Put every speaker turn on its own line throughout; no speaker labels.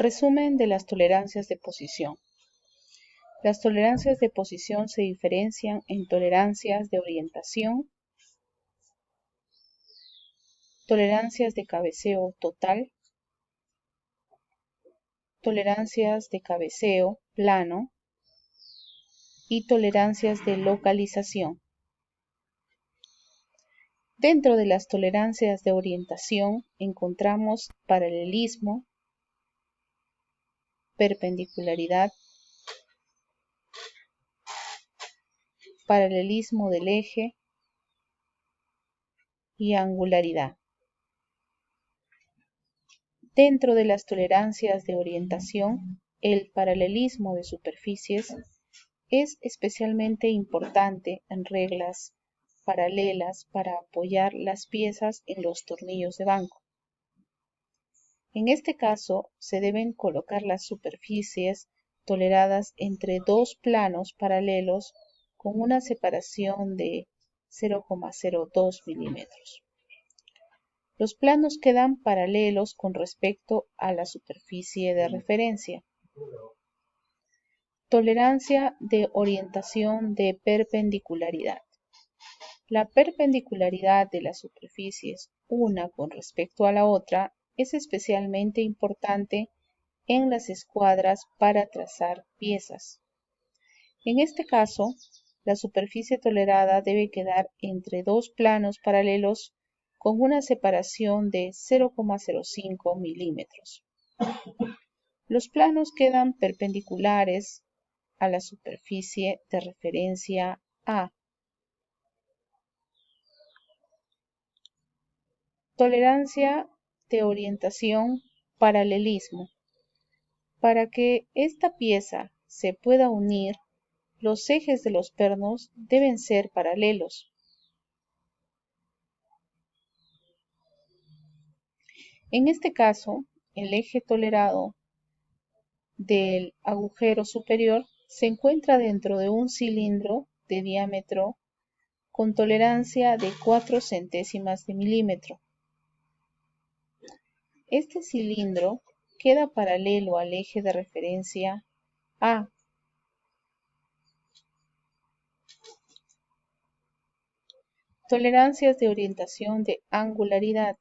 Resumen de las tolerancias de posición. Las tolerancias de posición se diferencian en tolerancias de orientación, tolerancias de cabeceo total, tolerancias de cabeceo plano y tolerancias de localización. Dentro de las tolerancias de orientación encontramos paralelismo, perpendicularidad, paralelismo del eje y angularidad. Dentro de las tolerancias de orientación, el paralelismo de superficies es especialmente importante en reglas paralelas para apoyar las piezas en los tornillos de banco. En este caso, se deben colocar las superficies toleradas entre dos planos paralelos con una separación de 0,02 milímetros. Los planos quedan paralelos con respecto a la superficie de referencia. Tolerancia de orientación de perpendicularidad. La perpendicularidad de las superficies una con respecto a la otra es especialmente importante en las escuadras para trazar piezas. En este caso, la superficie tolerada debe quedar entre dos planos paralelos con una separación de 0,05 milímetros. Los planos quedan perpendiculares a la superficie de referencia A. Tolerancia de orientación, paralelismo. Para que esta pieza se pueda unir, los ejes de los pernos deben ser paralelos. En este caso, el eje tolerado del agujero superior se encuentra dentro de un cilindro de diámetro con tolerancia de 4 centésimas de milímetro. Este cilindro queda paralelo al eje de referencia A. Tolerancias de orientación de angularidad.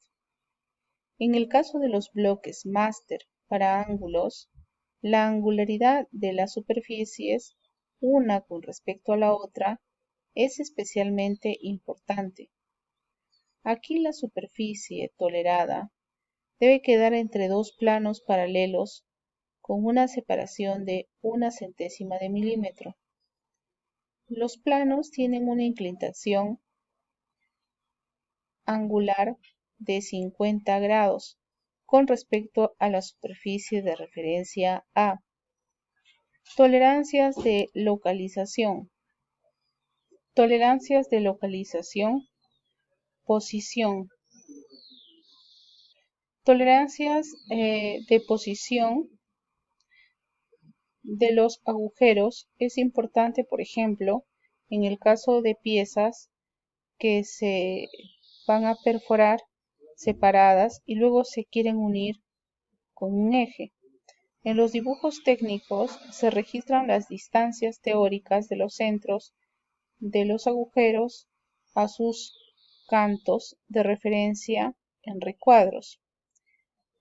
En el caso de los bloques máster para ángulos, la angularidad de las superficies, una con respecto a la otra, es especialmente importante. Aquí la superficie tolerada debe quedar entre dos planos paralelos con una separación de 1 centésima de milímetro. Los planos tienen una inclinación angular de 50 grados con respecto a la superficie de referencia A. Tolerancias de localización. Tolerancias de localización, posición. Tolerancias de posición de los agujeros es importante, por ejemplo, en el caso de piezas que se van a perforar separadas y luego se quieren unir con un eje. En los dibujos técnicos se registran las distancias teóricas de los centros de los agujeros a sus cantos de referencia en recuadros.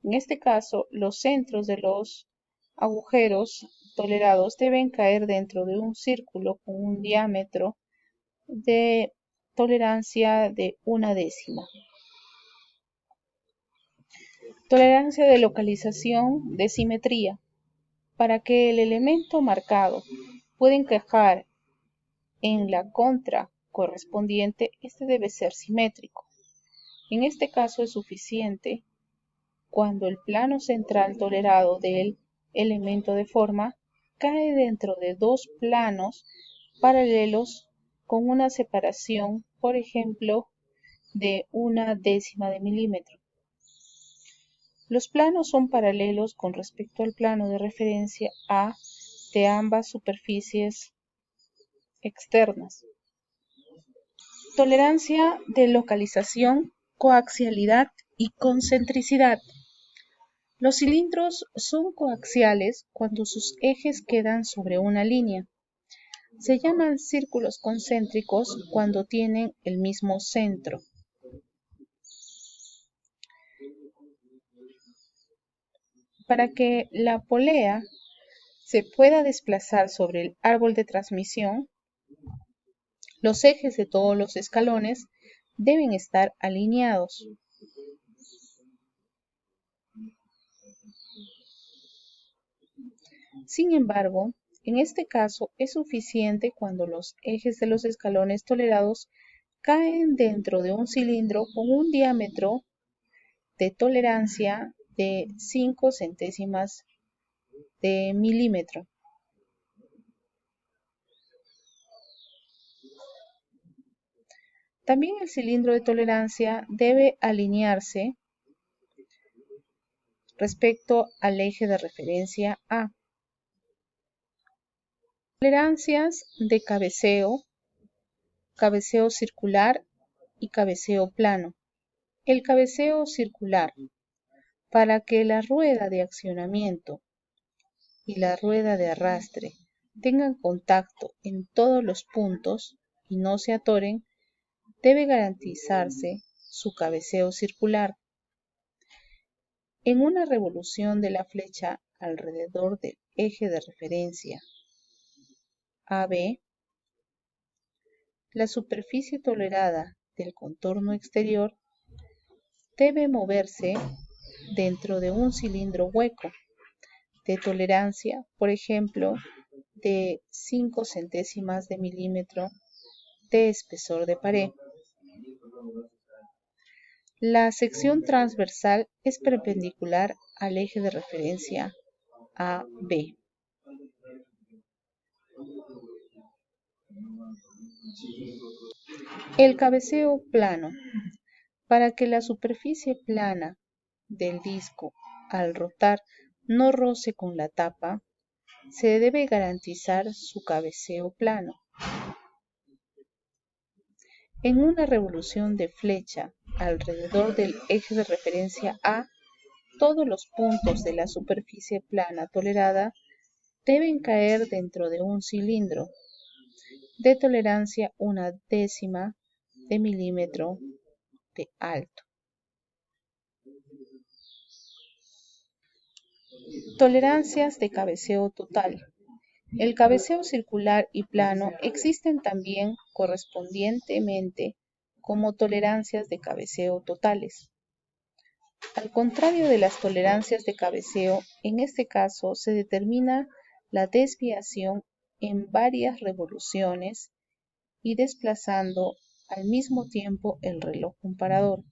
En este caso, los centros de los agujeros tolerados deben caer dentro de un círculo con un diámetro de tolerancia de 1/10. Tolerancia de localización de simetría. Para que el elemento marcado pueda encajar en la contra correspondiente, este debe ser simétrico. En este caso es suficiente cuando el plano central tolerado del elemento de forma cae dentro de dos planos paralelos con una separación, por ejemplo, de 1/10 de milímetro. Los planos son paralelos con respecto al plano de referencia A de ambas superficies externas. Tolerancia de localización, coaxialidad y concentricidad. Los cilindros son coaxiales cuando sus ejes quedan sobre una línea. Se llaman círculos concéntricos cuando tienen el mismo centro. Para que la polea se pueda desplazar sobre el árbol de transmisión, los ejes de todos los escalones deben estar alineados. Sin embargo, en este caso es suficiente cuando los ejes de los escalones tolerados caen dentro de un cilindro con un diámetro de tolerancia de 5 centésimas de milímetro. También el cilindro de tolerancia debe alinearse respecto al eje de referencia A. Tolerancias de cabeceo, cabeceo circular y cabeceo plano. El cabeceo circular, para que la rueda de accionamiento y la rueda de arrastre tengan contacto en todos los puntos y no se atoren, debe garantizarse su cabeceo circular. En una revolución de la flecha alrededor del eje de referencia AB, la superficie tolerada del contorno exterior debe moverse dentro de un cilindro hueco de tolerancia, por ejemplo, de 5 centésimas de milímetro de espesor de pared. La sección transversal es perpendicular al eje de referencia AB. El cabeceo plano. Para que la superficie plana del disco al rotar no roce con la tapa, se debe garantizar su cabeceo plano. En una revolución de flecha alrededor del eje de referencia A, todos los puntos de la superficie plana tolerada deben caer dentro de un cilindro de tolerancia 1/10 de milímetro de alto. Tolerancias de cabeceo total. El cabeceo circular y plano existen también correspondientemente como tolerancias de cabeceo totales. Al contrario de las tolerancias de cabeceo, en este caso se determina la desviación en varias revoluciones y desplazando al mismo tiempo el reloj comparador.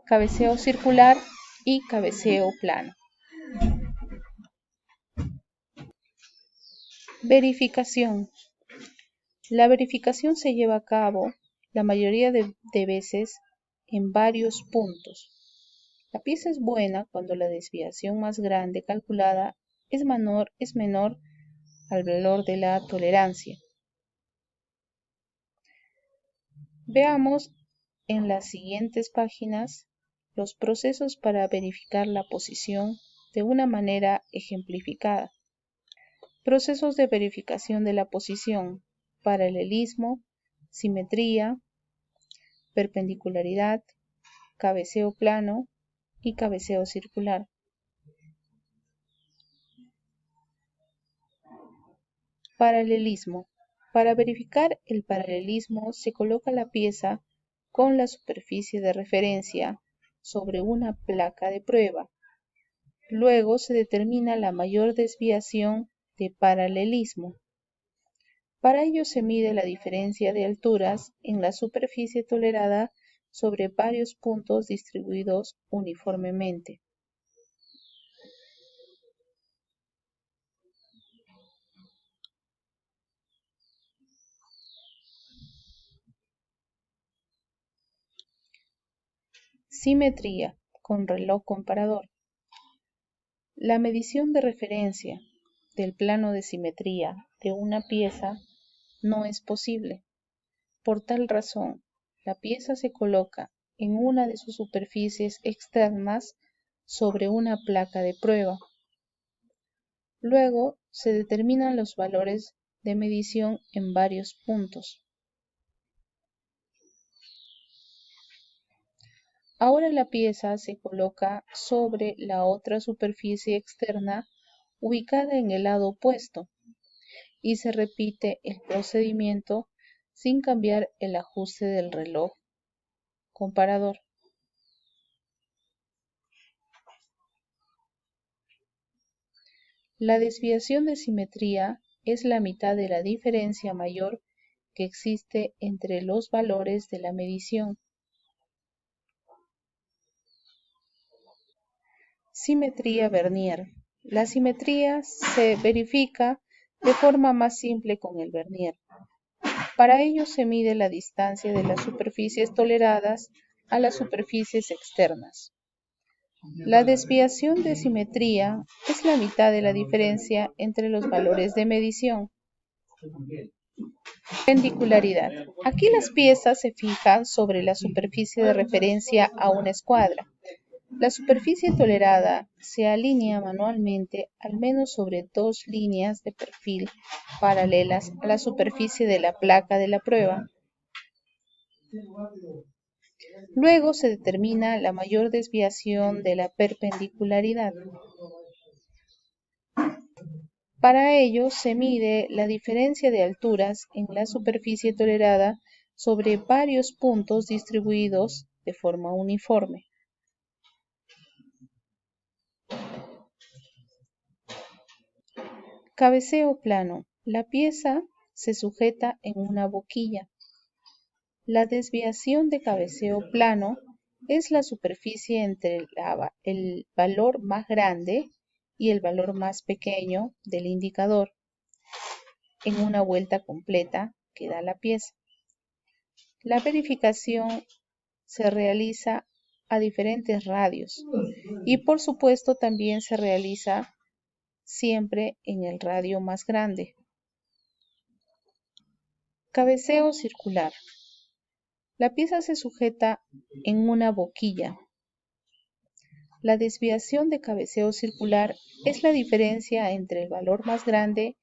Cabeceo circular y cabeceo plano. Verificación. La verificación se lleva a cabo la mayoría de veces en varios puntos. La pieza es buena cuando la desviación más grande calculada es menor al valor de la tolerancia. Veamos en las siguientes páginas los procesos para verificar la posición de una manera ejemplificada. Procesos de verificación de la posición: paralelismo, simetría, perpendicularidad, cabeceo plano y cabeceo circular. Paralelismo. Para verificar el paralelismo se coloca la pieza con la superficie de referencia sobre una placa de prueba. Luego se determina la mayor desviación de paralelismo. Para ello se mide la diferencia de alturas en la superficie tolerada sobre varios puntos distribuidos uniformemente. Simetría con reloj comparador. La medición de referencia del plano de simetría de una pieza no es posible. Por tal razón, la pieza se coloca en una de sus superficies externas sobre una placa de prueba. Luego se determinan los valores de medición en varios puntos. Ahora la pieza se coloca sobre la otra superficie externa ubicada en el lado opuesto y se repite el procedimiento sin cambiar el ajuste del reloj comparador. La desviación de simetría es la mitad de la diferencia mayor que existe entre los valores de la medición. Simetría Vernier. La simetría se verifica de forma más simple con el vernier. Para ello se mide la distancia de las superficies toleradas a las superficies externas. La desviación de simetría es la mitad de la diferencia entre los valores de medición. Perpendicularidad. Aquí las piezas se fijan sobre la superficie de referencia a una escuadra. La superficie tolerada se alinea manualmente al menos sobre dos líneas de perfil paralelas a la superficie de la placa de la prueba. Luego se determina la mayor desviación de la perpendicularidad. Para ello se mide la diferencia de alturas en la superficie tolerada sobre varios puntos distribuidos de forma uniforme. Cabeceo plano. La pieza se sujeta en una boquilla. La desviación de cabeceo plano es la superficie entre el valor más grande y el valor más pequeño del indicador en una vuelta completa que da la pieza. La verificación se realiza a diferentes radios y por supuesto también se realiza siempre en el radio más grande. Cabeceo circular. La pieza se sujeta en una boquilla. La desviación de cabeceo circular es la diferencia entre el valor más grande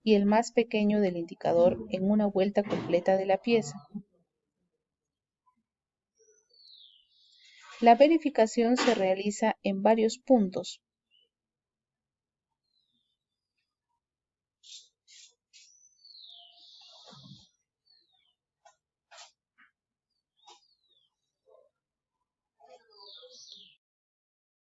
y el más pequeño del indicador en una vuelta completa de la pieza. La verificación se realiza en varios puntos.